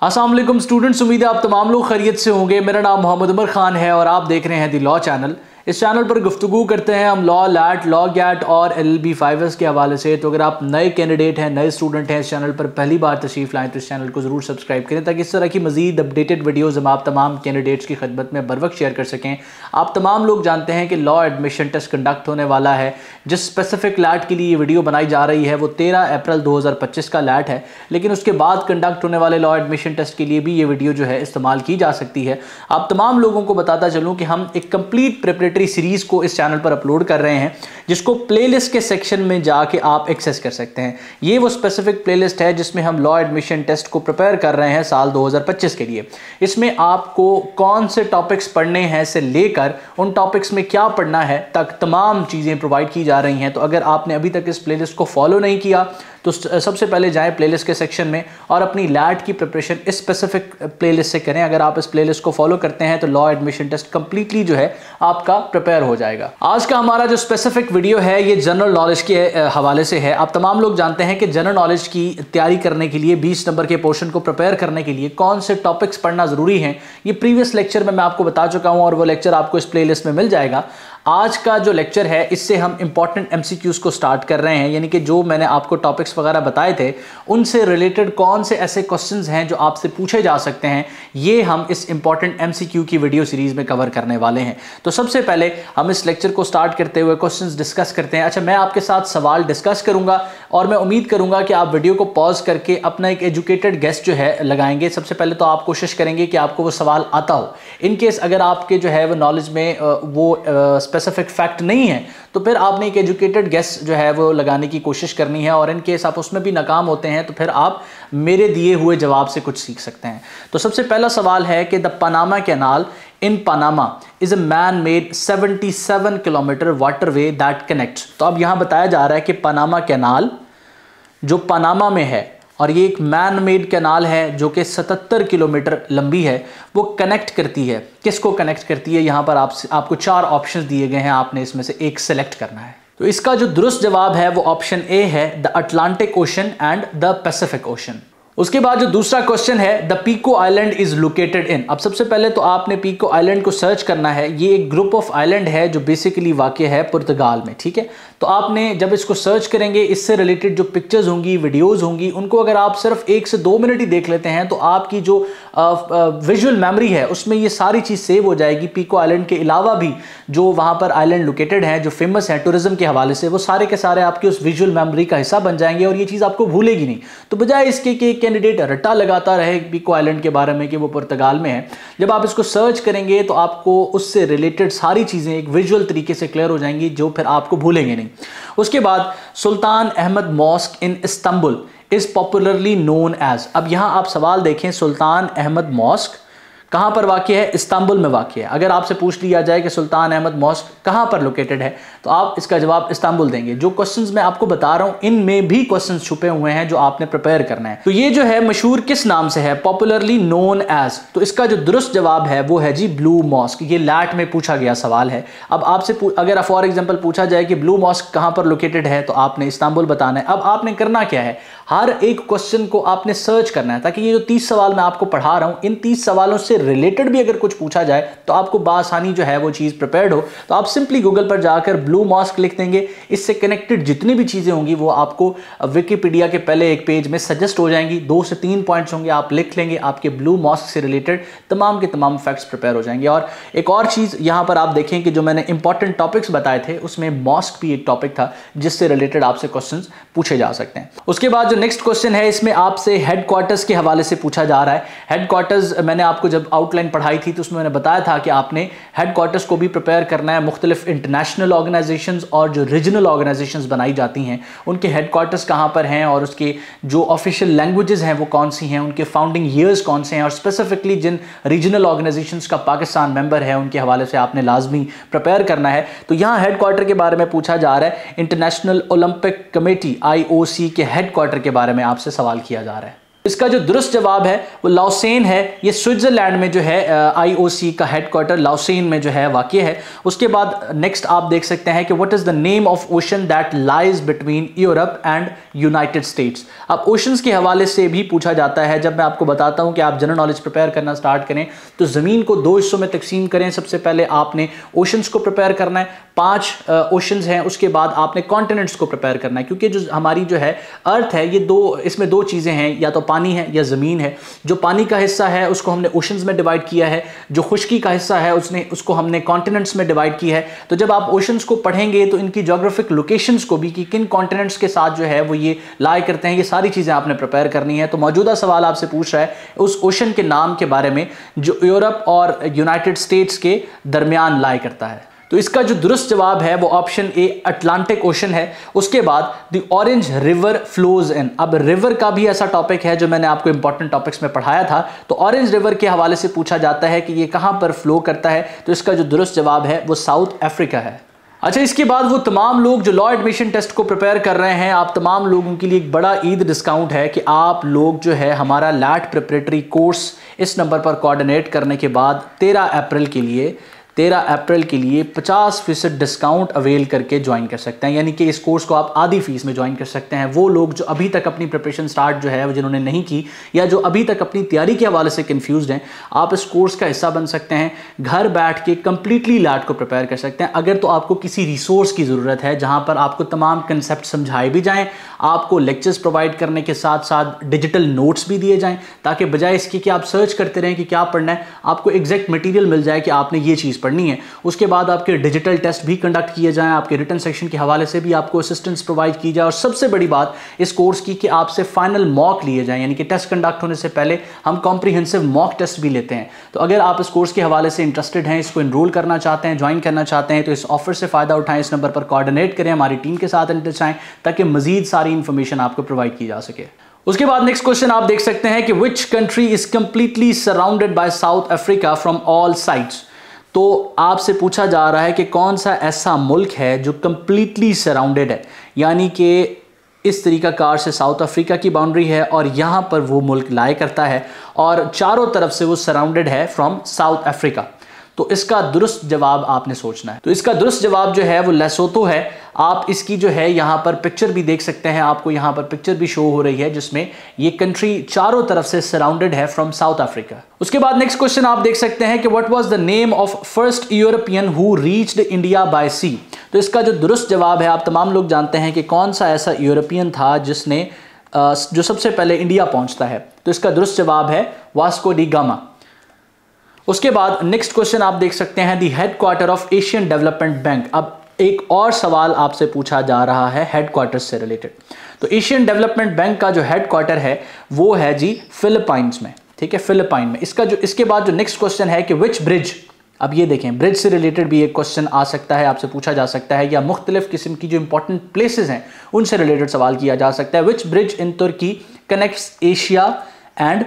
अस्सलाम वालेकुम स्टूडेंट्स, उम्मीद है आप तमाम लोग खैरियत से होंगे। मेरा नाम मोहम्मद उमर खान है और आप देख रहे हैं दी लॉ चैनल। इस चैनल पर गुफ्तगू करते हैं हम लॉ, लैट, लॉ गैट और LLB 5S के हवाले से। तो अगर आप नए कैंडिडेट हैं, नए स्टूडेंट हैं, इस चैनल पर पहली बार तशरीफ़ लाएँ तो इस चैनल को ज़रूर सब्सक्राइब करें ताकि इस तरह की मज़ीद अपडेटेड वीडियोज़ हम आप तमाम कैंडिडेट्स की खिदमत में बर वक्त शेयर कर सकें। आप तमाम लोग जानते हैं कि लॉ एडमिशन टेस्ट कंडक्ट होने वाला है। जिस स्पेसिफिक लैट के लिए ये वीडियो बनाई जा रही है वो 13 अप्रैल 2025 का लैट है, लेकिन उसके बाद कंडक्ट होने वाले लॉ एडमिशन टेस्ट के लिए भी ये वीडियो जो है इस्तेमाल की जा सकती है। आप तमाम लोगों को बताता चलूँ कि हम एक कंप्लीट प्रिपरेटरी सीरीज़ को इस चैनल पर अपलोड कर रहे हैं, जिसको प्लेलिस्ट के सेक्शन में जाके आप एक्सेस कर सकते हैं। ये वो स्पेसिफिक प्लेलिस्ट है जिसमें हम लॉ एडमिशन टेस्ट को प्रिपेयर कर रहे हैं साल 2025 के लिए। इसमें आपको कौन से टॉपिक्स पढ़ने हैं से लेकर उन टॉपिक्स में क्या पढ़ना है तक तमाम चीज़ें प्रोवाइड की जा रही हैं। तो अगर आपने अभी तक इस प्लेलिस्ट को फॉलो नहीं किया तो सबसे पहले जाएं प्लेलिस्ट के सेक्शन में और अपनी लैट की प्रिपरेशन इस स्पेसिफिक प्लेलिस्ट से करें। अगर आप इस प्लेलिस्ट को फॉलो करते हैं तो लॉ एडमिशन टेस्ट कंप्लीटली जो है आपका प्रिपेयर हो जाएगा। आज का हमारा जो स्पेसिफिक वीडियो है ये जनरल नॉलेज के हवाले से है। आप तमाम लोग जानते हैं कि जनरल नॉलेज की तैयारी करने के लिए 20 नंबर के पोर्शन को प्रिपेयर करने के लिए कौन से टॉपिक्स पढ़ना ज़रूरी है, ये प्रीवियस लेक्चर में मैं आपको बता चुका हूँ और वो लेक्चर आपको इस प्लेलिस्ट में मिल जाएगा। आज का जो लेक्चर है इससे हम इंपॉर्टेंट MCQs को स्टार्ट कर रहे हैं, यानी कि जो मैंने आपको टॉपिक्स वगैरह बताए थे उनसे रिलेटेड कौन से ऐसे क्वेश्चंस हैं जो आपसे पूछे जा सकते हैं, ये हम इस इंपॉर्टेंट MCQ की वीडियो सीरीज में कवर करने वाले हैं। तो सबसे पहले हम इस लेक्चर को स्टार्ट करते हुए क्वेश्चंस डिस्कस करते हैं। अच्छा, मैं आपके साथ सवाल डिस्कस करूंगा और मैं उम्मीद करूंगा कि आप वीडियो को पॉज करके अपना एक एजुकेटेड गेस जो है लगाएंगे। सबसे पहले तो आप कोशिश करेंगे कि आपको वो सवाल आता हो। इन केस अगर आपके जो है वो नॉलेज में वो स्पेसिफिक फैक्ट नहीं है तो फिर आपने एक एजुकेटेड गेस जो है वो लगाने की कोशिश करनी है, और इन केस आप उसमें भी नाकाम होते हैं तो फिर आप मेरे दिए हुए जवाब से कुछ सीख सकते हैं। तो सबसे पहला सवाल है कि the Panama canal in Panama is a man made 77 kilometre waterway that connects. तो अब यहां बताया जा रहा है कि पनामा कैनाल जो पनामा में है और ये एक मैन मेड कैनाल है जो कि 77 किलोमीटर लंबी है, वो कनेक्ट करती है। किसको कनेक्ट करती है? यहाँ पर आपको 4 ऑप्शंस दिए गए हैं, आपने इसमें से एक सेलेक्ट करना है। तो इसका जो दुरुस्त जवाब है वो ऑप्शन ए है, the Atlantic Ocean and the Pacific Ocean. उसके बाद जो दूसरा क्वेश्चन है, the Pico island is located in. अब सबसे पहले तो आपने पीको आइलैंड को सर्च करना है। ये एक ग्रुप ऑफ आइलैंड है जो बेसिकली वाक़ है पुर्तगाल में, ठीक है। तो आपने जब इसको सर्च करेंगे, इससे रिलेटेड जो पिक्चर्स होंगी, वीडियोस होंगी, उनको अगर आप सिर्फ 1 से 2 मिनट ही देख लेते हैं तो आपकी जो विजुअल मेमोरी है उसमें ये सारी चीज़ सेव हो जाएगी। पीको आइलैंड के अलावा भी जो वहाँ पर आइलैंड लोकेटेड हैं जो फेमस है टूरिज्म के हवाले से, वो सारे के सारे आपकी उस विजुअल मेमोरी का हिस्सा बन जाएंगे और ये चीज़ आपको भूलेगी नहीं। तो बजाय इसके कि कैंडिडेट रट्टा लगाता रहे पीको आइलैंड के बारे में कि वो पुर्तगाल में है, जब आप इसको सर्च करेंगे तो आपको उससे रिलेटेड सारी चीज़ें एक विजुअल तरीके से क्लियर हो जाएंगी जो फिर आपको भूलेंगे नहीं। उसके बाद Sultan Ahmed mosque in Istanbul is popularly known as. अब यहां आप सवाल देखें, सुल्तान अहमद मॉस्क कहां पर वाक़ है? इस्तांबुल में वाक़ है। अगर आपसे पूछ लिया जाए कि सुल्तान अहमद मॉस्क कहां पर लोकेटेड है तो आप इसका जवाब इस्तांबुल देंगे। जो क्वेश्चंस मैं आपको बता रहा हूं इनमें भी क्वेश्चंस छुपे हुए हैं जो आपने प्रिपेयर करना है। तो ये जो है मशहूर किस नाम से है? Popularly known as. तो इसका जो दुरुस्त जवाब है वो है जी ब्लू मॉस्क। ये लैट में पूछा गया सवाल है। अब आपसे अगर फॉर एग्जाम्पल पूछा जाए कि ब्लू मॉस्क कहां पर लोकेटेड है तो आपने इस्तांबुल बताना है। अब आपने करना क्या है, हर एक क्वेश्चन को आपने सर्च करना है ताकि ये जो 30 सवाल मैं आपको पढ़ा रहा हूं इन 30 सवालों से रिलेटेड भी अगर कुछ पूछा जाए तो आपको बासानी जो है वो चीज़ प्रिपेयर्ड हो। तो आप सिंपली गूगल पर जाकर ब्लू मॉस्क लिख देंगे, इससे कनेक्टेड जितनी भी चीज़ें होंगी वो आपको विकिपीडिया के पहले एक पेज में सजेस्ट हो जाएंगी। 2 से 3 पॉइंट्स होंगे, आप लिख लेंगे, आपके ब्लू मॉस्क से रिलेटेड तमाम के तमाम फैक्ट्स प्रिपेयर हो जाएंगे। और एक और चीज़ यहाँ पर आप देखें कि जो मैंने इंपॉर्टेंट टॉपिक्स बताए थे उसमें मॉस्क भी एक टॉपिक था जिससे रिलेटेड आपसे क्वेश्चन पूछे जा सकते हैं। उसके बाद जो नेक्स्ट क्वेश्चन है इसमें आपसे हेडक्वार्टर्स के हवाले से पूछा जा रहा है। हेडक्वार्टर्स मैंने आपको जब आउटलाइन पढ़ाई थी तो उसमें मैंने बताया था कि आपने हेडक्वार्टर्स को भी प्रिपेयर करना है। मुख्तलिफ इंटरनेशनल ऑर्गेनाइजेशंस और जो रीजनल ऑर्गेनाइजेशंस बनाई जाती हैं उनके हेडक्वार्टर्स कहाँ पर हैं और उसके जो ऑफिशियल लैंग्वेजेस हैं वो कौन सी हैं, उनके फाउंडिंग ईयर्स कौन से हैं और स्पेसिफिकली जिन रीजनल ऑर्गेनाइजेशंस का पाकिस्तान मेंबर है उनके हवाले से आपने लाजमी प्रिपेयर करना है। तो यहाँ हेडक्वार्टर के बारे में पूछा जा रहा है। इंटरनेशनल ओलंपिक कमेटी IOC के हेडक्वार्टर के बारे में आपसे सवाल किया जा रहा है। इसका जो दुरुस्त जवाब है वो लाओसेन है। ये स्विट्जरलैंड में जो है IOC का हेडक्वार्टर लाओसेन में जो है वाक़ है। उसके बाद नेक्स्ट आप देख सकते हैं कि what is the name of ocean that lies between Europe and United states. अब ओशंस के हवाले से भी पूछा जाता है। जब मैं आपको बताता हूं कि आप जनरल नॉलेज प्रिपेयर करना स्टार्ट करें तो ज़मीन को 2 हिस्सों में तकसीम करें। सबसे पहले आपने ओशंस को प्रिपेयर करना है, 5 ओशंस हैं। उसके बाद आपने कॉन्टिनेंट्स को प्रिपेयर करना है, क्योंकि जो हमारी जो है अर्थ है ये इसमें 2 चीज़ें हैं, या तो पानी है या ज़मीन है। जो पानी का हिस्सा है उसको हमने ओशंस में डिवाइड किया है, जो खुश्की का हिस्सा है उसको हमने कॉन्टिनेंट्स में डिवाइड किया है। तो जब आप ओशंस को पढ़ेंगे तो इनकी ज्योग्राफिक लोकेशंस को भी कि किन कॉन्टिनेंट्स के साथ जो है वो ये लाई करते हैं, ये सारी चीज़ें आपने प्रिपेयर करनी है। तो मौजूदा सवाल आपसे पूछ रहा है उस ओशन के नाम के बारे में जो यूरोप और यूनाइटेड स्टेट्स के दरमियान लाई करता है। तो इसका जो दुरुस्त जवाब है वो ऑप्शन ए अटलांटिक ओशन है। उसके बाद the orange river flows in. अब रिवर का भी ऐसा टॉपिक है जो मैंने आपको इंपॉर्टेंट टॉपिक्स में पढ़ाया था। तो ऑरेंज रिवर के हवाले से पूछा जाता है कि ये कहां पर फ्लो करता है। तो इसका जो दुरुस्त जवाब है वो साउथ अफ्रीका है। अच्छा, इसके बाद वो तमाम लोग जो लॉ एडमिशन टेस्ट को प्रिपेयर कर रहे हैं, आप तमाम लोगों के लिए एक बड़ा ईद डिस्काउंट है कि आप लोग जो है हमारा लैट प्रिपरेटरी कोर्स इस नंबर पर कोऑर्डिनेट करने के बाद 13 अप्रैल के लिए 50% डिस्काउंट अवेल करके ज्वाइन कर सकते हैं। यानी कि इस कोर्स को आप आधी फीस में ज्वाइन कर सकते हैं। वो लोग जो अभी तक अपनी प्रिपरेशन स्टार्ट जो है जिन्होंने नहीं की, या जो अभी तक अपनी तैयारी के हवाले से कंफ्यूज्ड हैं, आप इस कोर्स का हिस्सा बन सकते हैं। घर बैठ के कंप्लीटली लैट को प्रिपेयर कर सकते हैं। अगर तो आपको किसी रिसोर्स की ज़रूरत है जहाँ पर आपको तमाम कंसेप्ट समझाए भी जाएँ, आपको लेक्चर्स प्रोवाइड करने के साथ साथ डिजिटल नोट्स भी दिए जाएँ, ताकि बजाय इसकी कि आप सर्च करते रहें कि क्या पढ़ना है, आपको एग्जैक्ट मटीरियल मिल जाए कि आपने ये चीज़ पढ़नी है। उसके बाद आपके डिजिटल टेस्ट भी कंडक्ट किए जाएं, आपके रिटन सेक्शन के हवाले से भी आपको असिस्टेंस प्रोवाइड की जाए। और सबसे बड़ी बात इस कोर्स की कि आपसे फाइनल मॉक लिए जाएं, यानी कि टेस्ट कंडक्ट होने से पहले हम कॉम्प्रिहेंसिव मॉक टेस्ट भी लेते हैं। तो अगर आप इस कोर्स के हवाले से इंटरेस्टेड हैं, इसको इनरोल करना चाहते हैं, ज्वाइन करना चाहते हैं, तो इस ऑफर से फ़ायदा उठाएं। इस नंबर पर कोऑर्डिनेट करें, हमारी टीम के साथ इंटरेस्ट आएँ ताकि मजीद सारी इंफॉर्मेशन आपको प्रोवाइड की जा सके। उसके बाद नेक्स्ट क्वेश्चन आप देख सकते हैं कि which country is completely surrounded by south Africa from all sides. तो आपसे पूछा जा रहा है कि कौन सा ऐसा मुल्क है जो कंप्लीटली सराउंडेड है, यानी कि इस तरीक़ाकार से साउथ अफ्रीका की बाउंड्री है और यहाँ पर वो मुल्क लाई करता है और चारों तरफ से वो सराउंडेड है फ्रॉम साउथ अफ्रीका। तो इसका दुरुस्त जवाब आपने सोचना है। तो इसका दुरुस्त जवाब जो है वो लेसोतो है। आप इसकी जो है यहाँ पर पिक्चर भी देख सकते हैं, आपको यहाँ पर पिक्चर भी शो हो रही है जिसमें ये कंट्री चारों तरफ से सराउंडेड है फ्रॉम साउथ अफ्रीका। उसके बाद नेक्स्ट क्वेश्चन आप देख सकते हैं कि what was the name of first European who reached India by sea. तो इसका जो दुरुस्त जवाब है, आप तमाम लोग जानते हैं कि कौन सा ऐसा यूरोपियन था जिसने जो सबसे पहले इंडिया पहुंचता है। तो इसका दुरुस्त जवाब है वास्को डी गामा। उसके बाद नेक्स्ट क्वेश्चन आप देख सकते हैं the headquarter of Asian development bank. अब एक और सवाल आपसे पूछा जा रहा है हेडक्वार्टर से रिलेटेड। तो एशियन डेवलपमेंट बैंक का जो हेडक्वार्टर है वो है जी फिलीपाइंस में, ठीक है, फिलीपाइन में। इसके बाद जो नेक्स्ट क्वेश्चन है कि विच ब्रिज। अब ये देखें, ब्रिज से रिलेटेड भी एक क्वेश्चन आ सकता है, आपसे पूछा जा सकता है, या मुख्तलिफ किस्म की जो इंपॉर्टेंट प्लेसेस हैं उनसे रिलेटेड सवाल किया जा सकता है। Which bridge in Turkey connects Asia and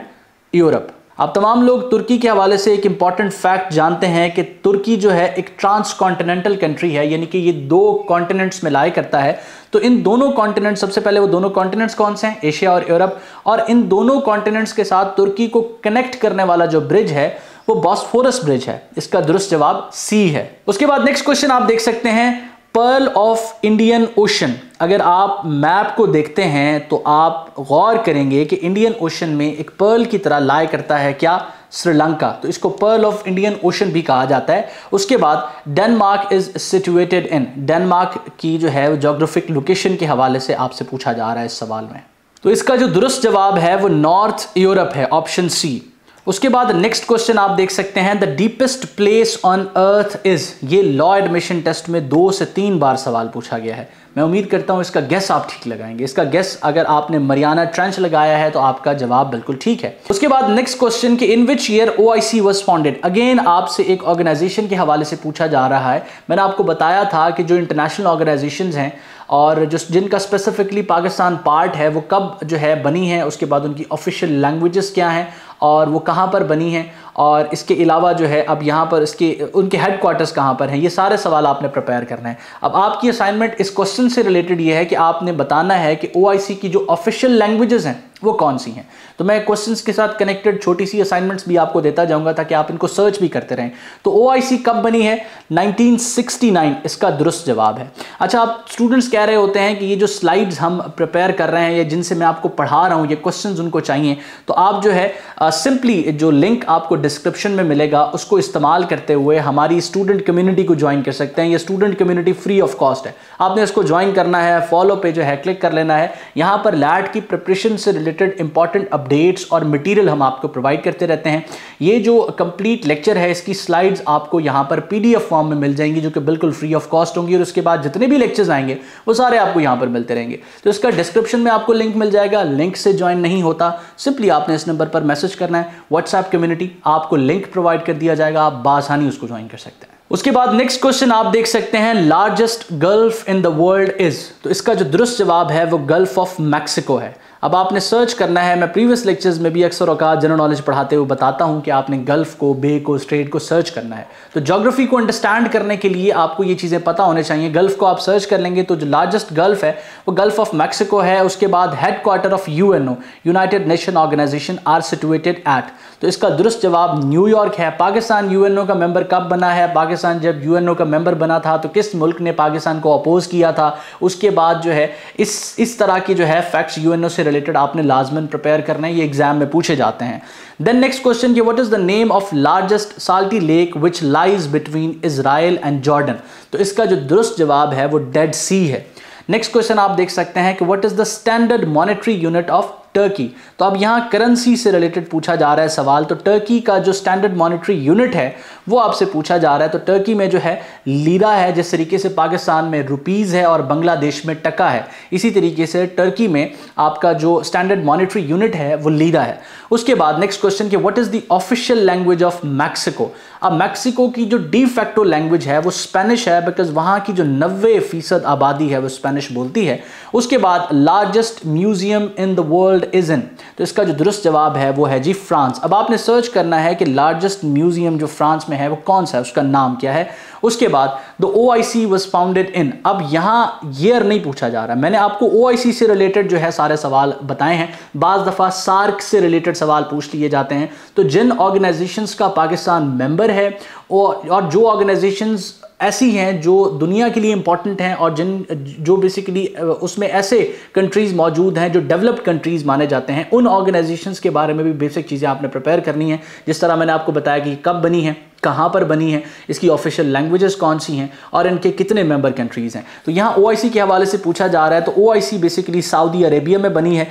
Europe. आप तमाम लोग तुर्की के हवाले से एक इंपॉर्टेंट फैक्ट जानते हैं कि तुर्की जो है एक ट्रांस कॉन्टिनेंटल कंट्री है, यानी कि ये 2 कॉन्टिनेंट्स में लाई करता है। तो इन दोनों कॉन्टिनेंट, सबसे पहले वो दोनों कॉन्टिनेंट्स कौन से हैं, एशिया और यूरोप, और इन दोनों कॉन्टिनेंट्स के साथ तुर्की को कनेक्ट करने वाला जो ब्रिज है वो बॉस्फोरस ब्रिज है। इसका दुरुस्त जवाब सी है। उसके बाद नेक्स्ट क्वेश्चन आप देख सकते हैं पर्ल ऑफ इंडियन ओशन। अगर आप मैप को देखते हैं तो आप गौर करेंगे कि इंडियन ओशन में एक पर्ल की तरह लाई करता है क्या, श्रीलंका। तो इसको पर्ल ऑफ इंडियन ओशन भी कहा जाता है। उसके बाद Denmark is situated in. Denmark की जो है ज्योग्राफिक लोकेशन के हवाले से आपसे पूछा जा रहा है इस सवाल में। तो इसका जो दुरुस्त जवाब है वो नॉर्थ यूरोप है, ऑप्शन सी। उसके बाद नेक्स्ट क्वेश्चन आप देख सकते हैं the deepest place on earth is. ये लॉ एडमिशन टेस्ट में 2 से 3 बार सवाल पूछा गया है। मैं उम्मीद करता हूं इसका गेस आप ठीक लगाएंगे। इसका गेस अगर आपने मरियाना ट्रेंच लगाया है तो आपका जवाब बिल्कुल ठीक है। उसके बाद नेक्स्ट क्वेश्चन कि in which year OIC was founded. Again आपसे एक ऑर्गेनाइजेशन के हवाले से पूछा जा रहा है। मैंने आपको बताया था कि जो इंटरनेशनल ऑर्गेनाइजेशंस हैं और जो जिनका स्पेसिफिकली पाकिस्तान पार्ट है वो कब जो है बनी है, उसके बाद उनकी ऑफिशियल लैंग्वेजेस क्या हैं और वो कहाँ पर बनी हैं, और इसके अलावा जो है अब यहाँ पर उनके हेडक्वार्टर्स कहाँ पर हैं, ये सारे सवाल आपने प्रिपेयर करना है। अब आपकी असाइनमेंट इस क्वेश्चन से रिलेटेड ये है कि आपने बताना है कि OIC की जो ऑफिशियल लैंग्वेजेस हैं वो कौन सी हैं। तो मैं क्वेश्चंस के साथ कनेक्टेड छोटी सी असाइनमेंट्स भी आपको देता जाऊंगा ताकि आप इनको सर्च भी करते रहें। तो OIC कब बनी है? 1969 इसका दुरुस्त जवाब है। अच्छा, आप स्टूडेंट्स कह रहे होते हैं कि ये जो स्लाइड्स हम प्रिपेयर कर रहे हैं या जिनसे मैं आपको पढ़ा रहा हूँ ये क्वेश्चंस उनको चाहिए, तो आप जो है सिंपली जो लिंक आपको डिस्क्रिप्शन में मिलेगा उसको इस्तेमाल करते हुए हमारी स्टूडेंट कम्युनिटी को ज्वाइन कर सकते हैं। ये student community free of cost है, आपने इसको ज्वाइन करना है, फॉलो पे जो है क्लिक कर लेना है। यहाँ पर लैट की प्रिपरेशन से रिलेटेड इंपॉर्टेंट अपडेट्स और मटेरियल हम आपको प्रोवाइड करते रहते हैं। ये जो कंप्लीट लेक्चर है इसकी स्लाइड्स आपको यहाँ पर PDF फॉर्म में मिल जाएंगी जो कि बिल्कुल फ्री ऑफ कॉस्ट होंगी, और उसके बाद जितने भी लेक्चर्स आएंगे वो सारे आपको यहाँ पर मिलते रहेंगे। तो इसका डिस्क्रिप्शन में आपको लिंक मिल जाएगा, लिंक से ज्वाइन नहीं होता सिंपली आपने इस नंबर पर मैसेज करना है, व्हाट्सएप कम्युनिटी, आपको लिंक प्रोवाइड कर दिया जाएगा, आप बासानी उसको ज्वाइन कर सकते हैं। उसके बाद नेक्स्ट क्वेश्चन आप देख सकते हैं, largest gulf in the world is. तो इसका जो दुरुस्त जवाब है वो गल्फ ऑफ मैक्सिको है। अब आपने सर्च करना है, मैं प्रीवियस लेक्चर्स में भी अक्सर औकात जनरल नॉलेज पढ़ाते हुए बताता हूं कि आपने गल्फ को, बे को, स्ट्रेट को सर्च करना है। तो ज्योग्राफी को अंडरस्टैंड करने के लिए आपको ये चीज़ें पता होने चाहिए। गल्फ को आप सर्च कर लेंगे तो जो लार्जेस्ट गल्फ है वो गल्फ ऑफ मैक्सिको है। उसके बाद headquarter of UNO, United Nation Organization, are situated at. तो इसका दुरुस्त जवाब न्यूयॉर्क है। पाकिस्तान UNO का मेंबर कब बना है? पाकिस्तान जब UNO का मेंबर बना था तो किस मुल्क ने पाकिस्तान को अपोज किया था? उसके बाद जो है इस तरह की जो है फैक्ट्स UNO से रिलेटेड आपने लाजमन प्रिपेयर करना है, ये एग्जाम में पूछे जाते हैं। देन नेक्स्ट क्वेश्चन कि what is the name of largest salty lake which lies between Israel and Jordan. तो इसका जो दुरुस्त जवाब है वो डेड सी है। नेक्स्ट क्वेश्चन आप देख सकते हैं कि what is the standard monetary unit of Turkey. तो अब यहाँ करेंसी से रिलेटेड पूछा जा रहा है सवाल। तो टर्की का जो स्टैंडर्ड मॉनेटरी यूनिट है वो आपसे पूछा जा रहा है। तो टर्की में जो है लीरा है, जिस तरीके से पाकिस्तान में रुपीज़ है और बांग्लादेश में टका है, इसी तरीके से टर्की में आपका जो स्टैंडर्ड मॉनेटरी यूनिट है वो लीरा है। उसके बाद नेक्स्ट क्वेश्चन कि what is the official language of Mexico. अब मैक्सिको की जो डी फैक्टो लैंग्वेज है वो स्पेनिश है, बिकॉज वहाँ की जो 90% आबादी है वो स्पेनिश बोलती है। उसके बाद largest museum in the world is in. तो इसका जो दुरुस्त जवाब है वो है जी फ्रांस। अब आपने सर्च करना है कि लार्जेस्ट म्यूजियम जो फ्रांस में है वो कौन सा है, उसका नाम क्या है। उसके बाद the OIC was founded in. अब यहाँ ईयर नहीं पूछा जा रहा, मैंने आपको OIC से रिलेटेड जो है सारे सवाल बताए हैं। बाज़ दफ़ा सार्क से रिलेटेड सवाल पूछ लिए जाते हैं। तो जिन ऑर्गेनाइजेशंस का पाकिस्तान मेंबर है और जो ऑर्गेनाइजेशंस ऐसी हैं जो दुनिया के लिए इंपॉर्टेंट हैं और जो बेसिकली उसमें ऐसे कंट्रीज़ मौजूद हैं जो डेवलप्ड कंट्रीज़ माने जाते हैं, उन ऑर्गेनाइजेशंस के बारे में भी बेसिक चीज़ें आपने प्रिपेयर करनी है। जिस तरह मैंने आपको बताया कि कब बनी है, कहाँ पर बनी है, इसकी ऑफिशियल लैंग्वेजेस कौन सी हैं और इनके कितने मेंबर कंट्रीज़ हैं। तो यहाँ OIC के हवाले से पूछा जा रहा है। तो OIC बेसिकली सऊदी अरेबिया में बनी है।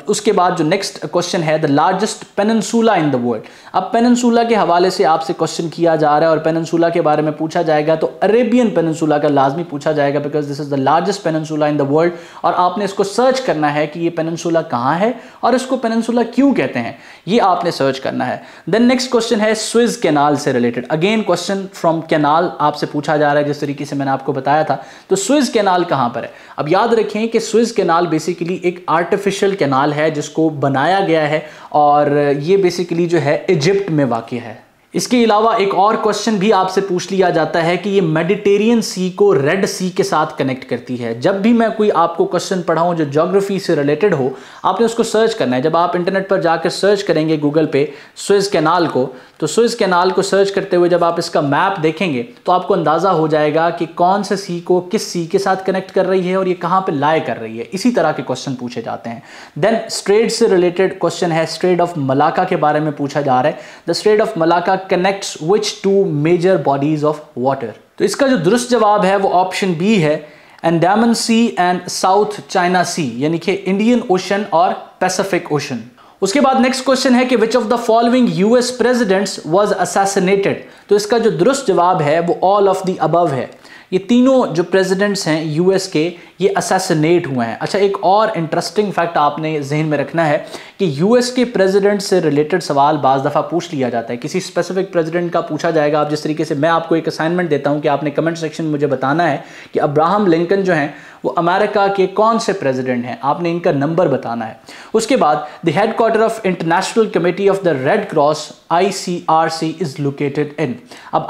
उसके बाद जो नेक्स्ट क्वेश्चन है, the largest peninsula in the world. अब पेनिनसुला के हवाले से आपसे क्वेश्चन किया जा रहा है और पेनिनसुला के बारे में पूछा जाएगा तो अरेबियन पेनिनसुला का लाजमी पूछा जाएगा, because this is the largest peninsula in the world. और आपने इसको सर्च करना है कि ये पेनिनसुला कहाँ है और इसको पेनिनसुला क्यों कहते हैं, ये आपने सर्च करना है। देन नेक्स्ट क्वेश्चन है स्विज कैनाल से related. Again question from canal आपसे पूछा जा रहा है, जिस तरीके से मैंने आपको बताया था। तो स्विज कैनाल कहां पर है? अब याद रखें कि स्विज कैनाल बेसिकली एक आर्टिफिशियल कैनाल है जिसको बनाया गया है और ये बेसिकली जो है इजिप्ट में वाक़ है। इसके अलावा एक और क्वेश्चन भी आपसे पूछ लिया जाता है कि ये मेडिटेरियन सी को रेड सी के साथ कनेक्ट करती है। जब भी मैं कोई आपको क्वेश्चन पढ़ाऊं जो ज्योग्राफी से रिलेटेड हो, आपने उसको सर्च करना है। जब आप इंटरनेट पर जाकर सर्च करेंगे गूगल पे स्विज कैनाल को, तो स्विज कैनाल को सर्च करते हुए जब आप इसका मैप देखेंगे तो आपको अंदाज़ा हो जाएगा कि कौन से सी को किस सी के साथ कनेक्ट कर रही है और ये कहाँ पे लाए कर रही है। इसी तरह के क्वेश्चन पूछे जाते हैं। देन स्ट्रेट से रिलेटेड क्वेश्चन है, स्ट्रेट ऑफ मलाका के बारे में पूछा जा रहा है। The strait of Malacca connects which two major bodies of water. तो इसका जो दुरुस्त जवाब है वो ऑप्शन बी है, Andaman sea and South China Sea, यानी कि इंडियन ओशन और पैसिफिक ओशन। उसके बाद नेक्स्ट क्वेश्चन है कि which of the following US presidents was assassinated. तो इसका जो दुरुस्त जवाब है वो ऑल ऑफ द अबव है। ये तीनों जो प्रेसिडेंट्स हैं US के, ये असैसिनेट हुए हैं। अच्छा, एक और इंटरेस्टिंग फैक्ट आपने जहन में रखना है कि US के प्रेसिडेंट से रिलेटेड सवाल बाज़ दफ़ा पूछ लिया जाता है। किसी स्पेसिफिक प्रेसिडेंट का पूछा जाएगा। आप जिस तरीके से मैं आपको एक असाइनमेंट देता हूं कि आपने कमेंट सेक्शन में मुझे बताना है कि अब्राहम लिंकन जो हैं वो अमेरिका के कौन से प्रेसिडेंट हैं, आपने इनका नंबर बताना है। उसके बाद the headquarter of international committee of the red cross ICRC is located in. अब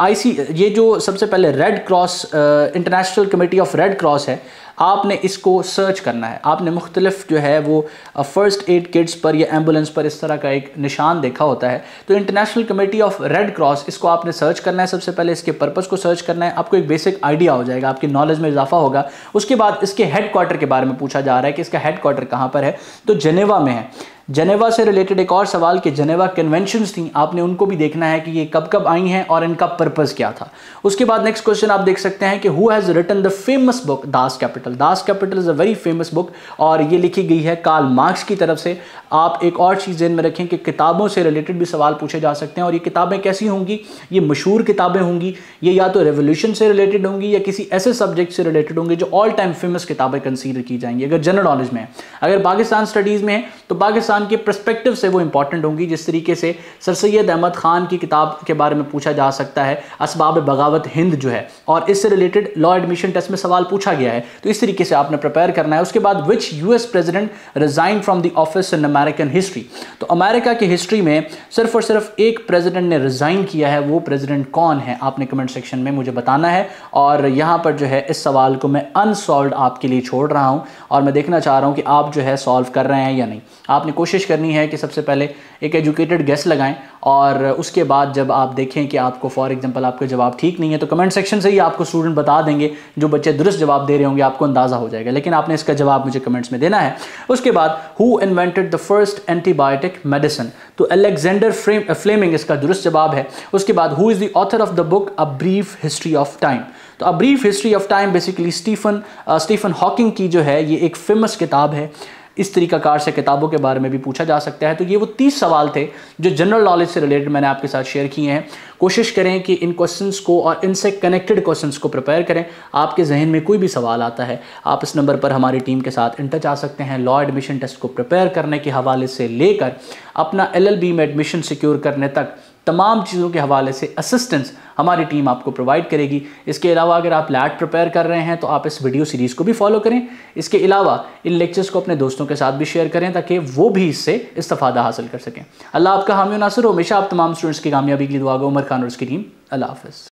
ये जो सबसे पहले red cross international committee of red cross है, आपने इसको सर्च करना है। आपने मुख्तलिफ जो है वो फ़र्स्ट एड किट्स पर या एम्बुलेंस पर इस तरह का एक निशान देखा होता है, तो international committee of red cross, इसको आपने सर्च करना है। सबसे पहले इसके पर्पज़ को सर्च करना है, आपको एक बेसिक आइडिया हो जाएगा, आपकी नॉलेज में इजाफा होगा। उसके बाद इसके हेड क्वार्टर के बारे में पूछा जा रहा है कि इसका हेड क्वार्टर कहाँ पर है, तो जेनेवा में है। जेनेवा से रिलेटेड एक और सवाल कि जेनेवा कन्वेंशंस थी, आपने उनको भी देखना है कि ये कब कब आई हैं और इनका पर्पस क्या था। उसके बाद नेक्स्ट क्वेश्चन आप देख सकते हैं कि who has written the famous book Das Kapital. Das Kapital is a very famous book और ये लिखी गई है कार्ल मार्क्स की तरफ से। आप एक और चीज़ ध्यान में रखें कि किताबों से रिलेटेड भी सवाल पूछे जा सकते हैं और ये किताबें कैसी होंगी, ये मशहूर किताबें होंगी, ये या तो रेवोल्यूशन से रिलेटेड होंगी या किसी ऐसे सब्जेक्ट से रिलेटेड होंगी जो ऑल टाइम फेमस किताबें कंसीडर की जाएंगी। अगर जनरल नॉलेज में है, अगर पाकिस्तान स्टडीज़ में है तो पाकिस्तान के परस्पेक्टिव से वो इंपॉर्टेंट होंगी। जिस तरीके से सर सैयद अहमद खान की किताब के बारे में पूछा जा सकता है, असबाब बगावत हिंद जो है, और इससे रिलेटेड लॉ एडमिशन टेस्ट में सवाल पूछा गया है, तो इस तरीके से आपने प्रिपेयर करना है। उसके बाद which US president resign from the office in American history, तो अमेरिका की हिस्ट्री में सिर्फ और सिर्फ एक प्रेसिडेंट ने रिजाइन किया है, वो प्रेसिडेंट कौन है, आपने कमेंट सेक्शन में मुझे बताना है। और यहाँ पर जो है इस सवाल को मैं अनसॉल्व आपके लिए छोड़ रहा हूँ और मैं देखना चाह रहा हूँ कि आप जो है सॉल्व कर रहे हैं या नहीं। आपने कोशिश करनी है कि सबसे पहले एक एजुकेटेड गेस लगाएं और उसके बाद जब आप देखें कि आपको फॉर एग्जांपल आपके जवाब ठीक नहीं है तो कमेंट सेक्शन से ही आपको स्टूडेंट बता देंगे। जो बच्चे दुरुस्त जवाब दे रहे होंगे आपको अंदाज़ा हो जाएगा, लेकिन आपने इसका जवाब मुझे कमेंट्स में देना है। उसके बाद who invented the first antibiotic medicine, तो अलेक्जेंडर फ्लेमिंग इसका दुरुस्त जवाब है। उसके बाद who is the author of the book a brief history of time, तो a brief history of time basically Stephen Hawking की जो है ये एक फेमस किताब है। इस तरीकाकार से किताबों के बारे में भी पूछा जा सकता है। तो ये वो 30 सवाल थे जो जनरल नॉलेज से रिलेटेड मैंने आपके साथ शेयर किए हैं। कोशिश करें कि इन क्वेश्चंस को और इनसे कनेक्टेड क्वेश्चंस को प्रिपेयर करें। आपके जहन में कोई भी सवाल आता है, आप इस नंबर पर हमारी टीम के साथ इन टच आ सकते हैं। लॉ एडमिशन टेस्ट को प्रिपेयर करने के हवाले से लेकर अपना LLB में एडमिशन सिक्योर करने तक तमाम चीज़ों के हवाले से असिस्टेंस हमारी टीम आपको प्रोवाइड करेगी। इसके अलावा अगर आप लैट प्रिपेयर कर रहे हैं तो आप इस वीडियो सीरीज़ को भी फॉलो करें। इसके अलावा इन लेक्चर्स को अपने दोस्तों के साथ भी शेयर करें ताकि वो भी इससे इस्तेफादा हासिल कर सकें। अल्लाह आपका हामी नासिर हो। हमेशा आप तमाम स्टूडेंट्स की कामयाबी की दुआ गो। उमर खान और उसकी टीम, अल्लाह हाफ़िज़।